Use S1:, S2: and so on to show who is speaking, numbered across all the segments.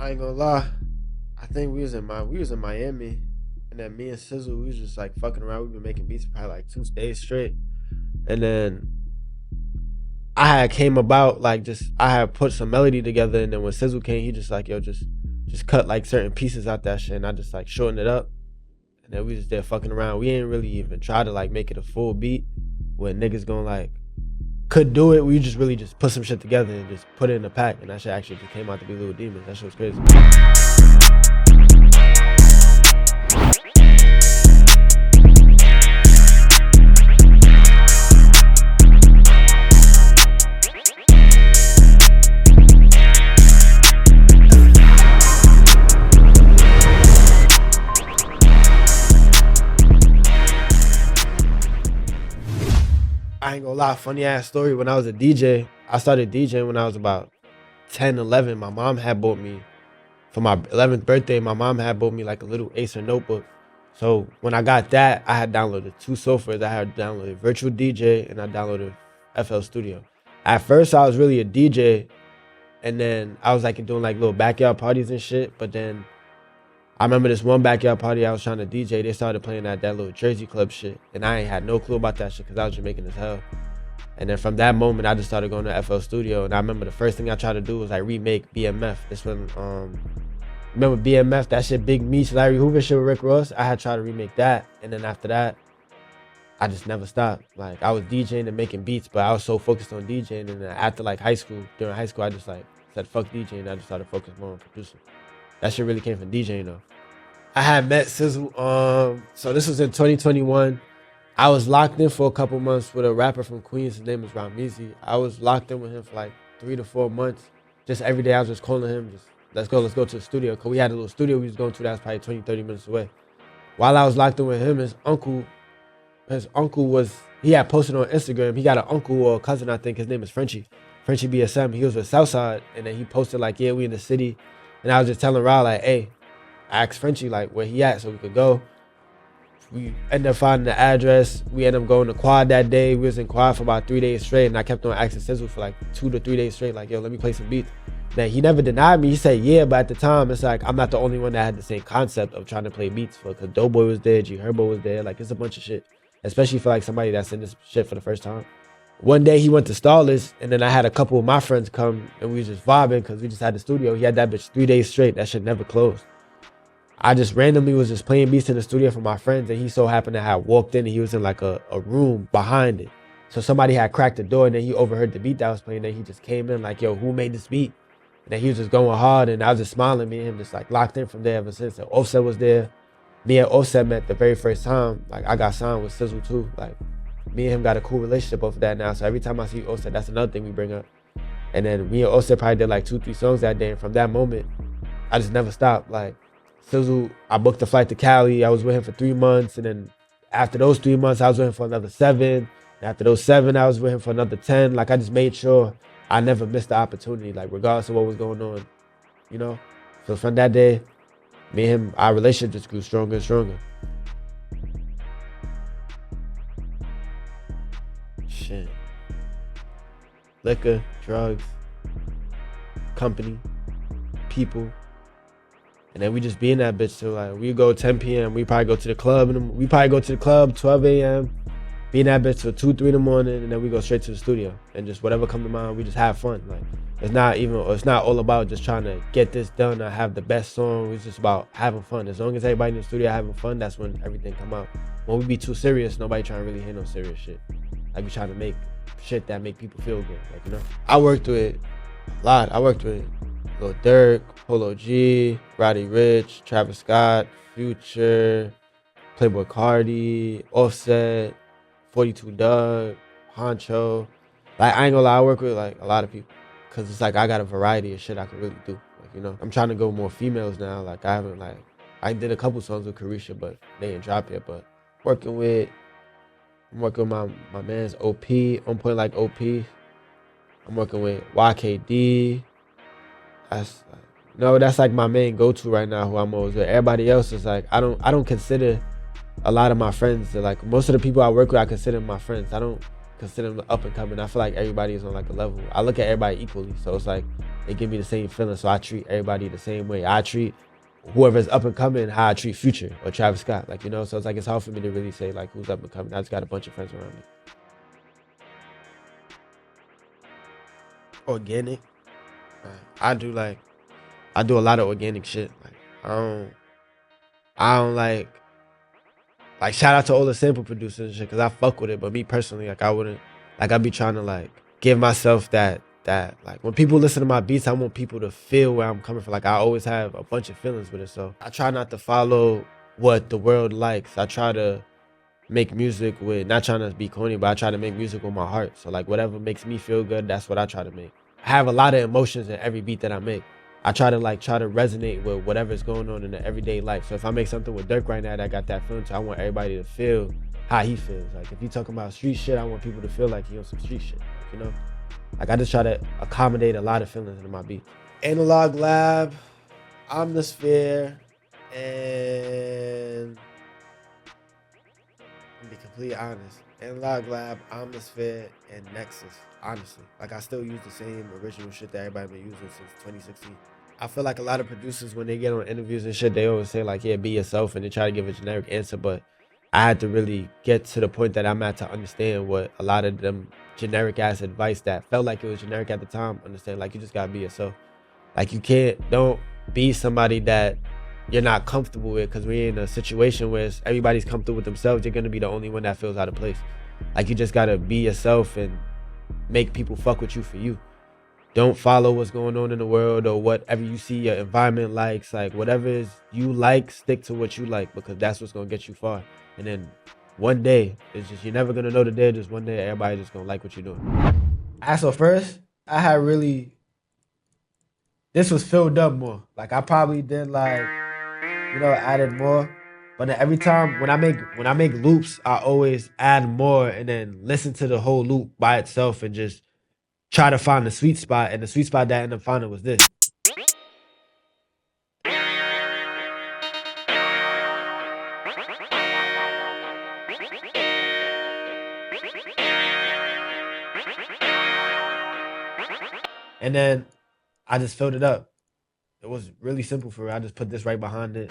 S1: I ain't gonna lie. I think we was in Miami, and then me and Sizzle we was just like fucking around. We've been making beats for probably like 2 days straight, and then I had came about like just I had put some melody together, and then when Sizzle came, he just like yo just cut like certain pieces out that shit, and I just like shortened it up, and then we just there fucking around. We ain't really even try to like make it a full beat where niggas gonna like could do it. We just really just put some shit together and just put it in a pack, and that shit actually just came out to be Little Demons. That shit was crazy. I ain't gonna lie, funny ass story. When I was a DJ, I started DJing when I was about 10, 11. My mom had bought me, for my 11th birthday, my mom had bought me like a little Acer notebook. So when I got that, I had downloaded two softwares. I had downloaded Virtual DJ and I downloaded FL Studio. At first, I was really a DJ, and then I was like doing like little backyard parties and shit. But then I remember this one backyard party I was trying to DJ. They started playing that little Jersey Club shit, and I ain't had no clue about that shit because I was Jamaican as hell. And then from that moment, I just started going to FL Studio, and I remember the first thing I tried to do was like remake BMF. This one, remember BMF, that shit, Big Meech, Larry Hoover shit with Rick Ross. I had tried to remake that, and then after that, I just never stopped. Like I was DJing and making beats, but I was so focused on DJing. And then after like during high school, I just like said fuck DJing. I just started focusing more on producing. That shit really came from DJing though. I had met Sizzle. So this was in 2021. I was locked in for a couple months with a rapper from Queens. His name is Ramizi. I was locked in with him for like 3 to 4 months. Just every day I was just calling him, just let's go to the studio. Cause we had a little studio we was going to that was probably 20, 30 minutes away. While I was locked in with him, his uncle he had posted on Instagram. He got an uncle or a cousin, I think. His name is Frenchie BSM. He was with Southside, and then he posted like, yeah, we in the city. And I was just telling Ra like, hey, I asked Frenchie like where he at so we could go. We ended up finding the address. We ended up going to Quad that day. We was in Quad for about 3 days straight, and I kept on asking Sizzle for like 2 to 3 days straight, like, yo, let me play some beats. Now he never denied me. He said yeah, but at the time it's like I'm not the only one that had the same concept of trying to play beats for, because Doughboy was there, G Herbo was there. Like it's a bunch of shit, especially for like somebody that's in this shit for the first time. One day he went to Starless, and then I had a couple of my friends come, and we was just vibing because we just had the studio. He had that bitch 3 days straight. That shit never closed. I just randomly was just playing beats in the studio for my friends, and he so happened to have walked in, and he was in like a room behind it. So somebody had cracked the door, and then he overheard the beat that I was playing. Then he just came in like, yo, who made this beat? And then he was just going hard, and I was just smiling. Me and him just like locked in from there ever since. And Offset was there. Me and Offset met the very first time. Like I got signed with Sizzle too. Like me and him got a cool relationship over that now. So every time I see Offset, that's another thing we bring up. And then me and Offset probably did like 2, 3 songs that day. And from that moment, I just never stopped. Like Sizzle, I booked a flight to Cali. I was with him for 3 months. And then after those 3 months, I was with him for another 7. And after those 7, I was with him for another 10. Like I just made sure I never missed the opportunity, like regardless of what was going on, you know? So from that day, me and him, our relationship just grew stronger and stronger. Shit. Liquor, drugs, company, people. And then we just be in that bitch till like, we go 10 p.m. We probably go to the club, and we probably go to the club 12 a.m. Be in that bitch till 2, 3 in the morning, and then we go straight to the studio. And just whatever come to mind, we just have fun. Like it's not all about just trying to get this done or have the best song. It's just about having fun. As long as everybody in the studio having fun, that's when everything come out. When we be too serious, nobody trying to really hear no serious shit. Like we trying to make shit that make people feel good. Like, you know, I worked with a lot. I worked with Lil Durk, Polo G, Roddy Ricch, Travis Scott, Future, Playboy Cardi, Offset, 42 Doug, Honcho. Like I ain't gonna lie, I work with like a lot of people, cause it's like I got a variety of shit I can really do. Like, you know, I'm trying to go more females now. Like I did a couple songs with Carisha, but they ain't drop yet. But I'm working with my man's OP, on point like OP. I'm working with YKD. That's like my main go-to right now, who I'm always with. Everybody else is like, I don't consider a lot of my friends, like most of the people I work with, I consider my friends. I don't consider them up and coming. I feel like everybody is on like a level. I look at everybody equally, so it's like they give me the same feeling. So I treat everybody the same way. I treat whoever's up and coming how I treat Future or Travis Scott, like, you know. So it's like it's hard for me to really say like who's up and coming. I just got a bunch of friends around me. Organic. I do a lot of organic shit. Like I don't like shout out to all the sample producers and shit, cause I fuck with it. But me personally, like I wouldn't, like I'd be trying to like give myself that like when people listen to my beats, I want people to feel where I'm coming from. Like I always have a bunch of feelings with it. So I try not to follow what the world likes. I try to make music with, not trying to be corny, but I try to make music with my heart. So like whatever makes me feel good, that's what I try to make. I have a lot of emotions in every beat that I make. I try to resonate with whatever's going on in the everyday life. So if I make something with Dirk right now that got that feeling, so I want everybody to feel how he feels. Like if you talking about street shit, I want people to feel like he on some street shit, like, you know? Like I just try to accommodate a lot of feelings into my beat. Analog Lab, Omnisphere, and to be completely honest, Analog Lab, Omnisphere, and Nexus. Honestly, like I still use the same original shit that everybody been using since 2016. I feel like a lot of producers, when they get on interviews and shit, they always say like, yeah, be yourself, and they try to give a generic answer. But I had to really get to the point that I'm at to understand what a lot of them generic ass advice that felt like it was generic at the time, understand like you just gotta be yourself. Like you don't be somebody that you're not comfortable with, because we're in a situation where everybody's comfortable with themselves. You're gonna be the only one that feels out of place. Like you just gotta be yourself and make people fuck with you for you. Don't follow what's going on in the world or whatever you see your environment likes. Like whatever is you like, stick to what you like, because that's what's gonna get you far. And then one day, it's just, you're never gonna know the day. Just one day, everybody just gonna like what you're doing. So first, I had really, this was filled up more. Like I probably did like, you know, added more. But then every time when I make loops, I always add more and then listen to the whole loop by itself and just try to find the sweet spot. And the sweet spot that I ended up finding was this. And then I just filled it up. It was really simple for real. I just put this right behind it.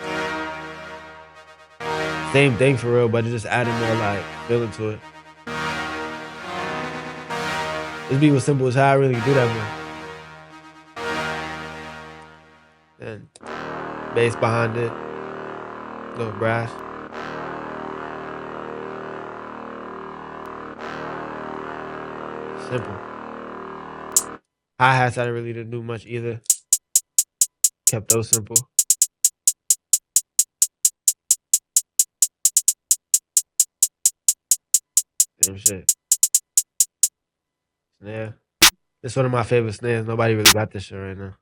S1: Same thing for real, but it just added more like feeling to it. This beat was simple as how I really do that, man. Then bass behind it, little brass. Simple. Hi-hats, I really didn't do much either. Kept those simple. Same shit. Snare. It's one of my favorite snares. Nobody really got this shit right now.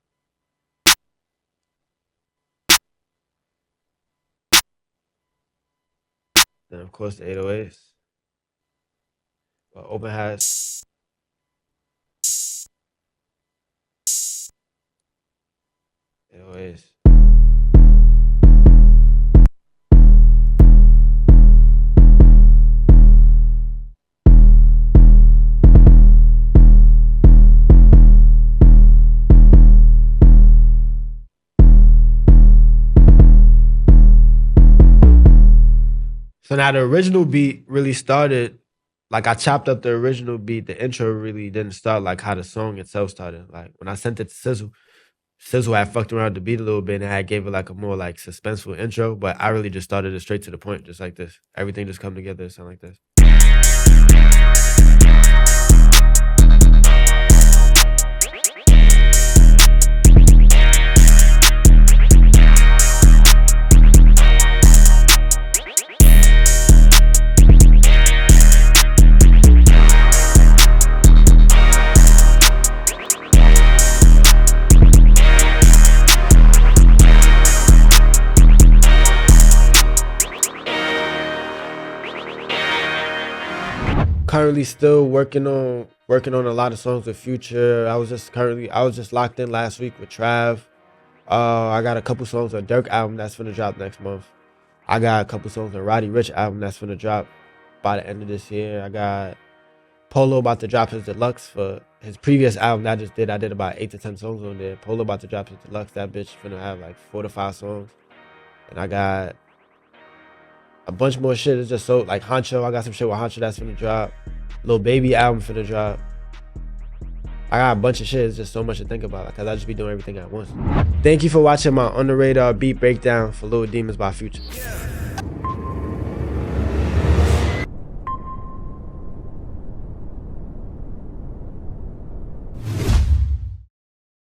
S1: Then of course the 808s. But open hats. 808s. So now the original beat really started, like I chopped up the original beat. The intro really didn't start like how the song itself started. Like when I sent it to Sizzle had fucked around the beat a little bit and I gave it like a more like suspenseful intro, but I really just started it straight to the point, just like this. Everything just come together and sound like this. Currently still working on a lot of songs with Future. I was just locked in last week with Trav. I got a couple songs on Dirk album that's gonna drop next month. I got a couple songs on Roddy Ricch album that's gonna drop by the end of this year. I got Polo about to drop his deluxe for his previous album that I just did. I did about 8 to 10 songs on there. Polo about to drop his deluxe. That bitch finna have like 4 to 5 songs. And I got a bunch more shit. It's just so like Honcho. I got some shit with Honcho that's finna drop. Lil Baby album finna drop. I got a bunch of shit. It's just so much to think about, like, cause I just be doing everything at once. Thank you for watching my on the radar beat breakdown for Little Demons by Future.